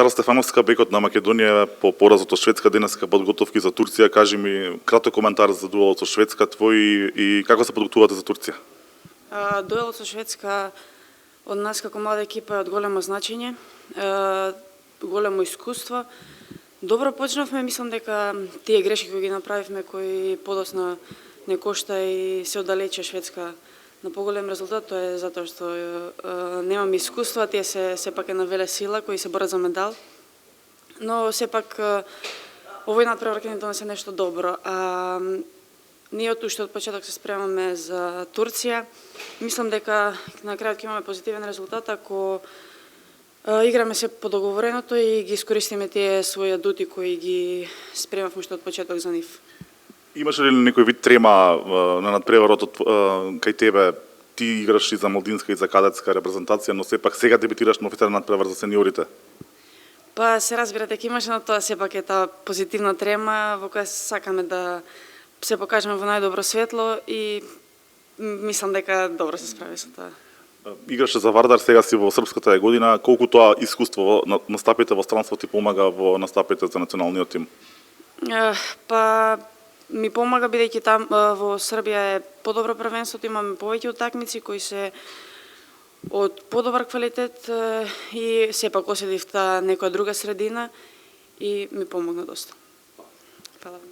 Сара Стефановска, бекот на Македонија по поразот од Шведска, денеска подготовки за Турција. Кажи ми краток коментар за дуелот со Шведска твој и како се подготвувате за Турција? Дуелот со Шведска од нас како млада екипа е од големо значење, големо искуство. Добро почнавме, мислам дека тие грешки кои ги направивме, кои подосна не кошта и се оддалече Шведска на поголем резултат, тоа е затоа што немаме искуство, тие се сепак една веле сила кои се борат за медал. Но сепак овој надпревар ќе ни донесе нешто добро. Ние уште од почеток се спремаме за Турција. Мислам дека на крајот ќе имаме позитивен резултат ако играме се по договореното и ги искористиме тие своји адути кои ги спремавме уште од почеток за нив. Имаше ли некој вид трема на надпреварот кај тебе? Ти играш и за младинска и за кадетска репрезентација, но сепак сега дебитираш на официјален надпревар за сениорите. Па се разбира дека имаше, но тоа сепак е таа позитивна трема во која сакаме да се покажеме во најдобро светло и мислам дека добро се справи со тоа. Играше за Вардар, сега си во српската година. Колку тоа искуство во настапите во странство ти помага во настапите за националниот тим? Па ми помага бидејќи там во Србија е подобро првенството, имаме повеќе утакмици кои се од подобар квалитет и сепак оседив таа некоја друга средина и ми помогна доста. Фала.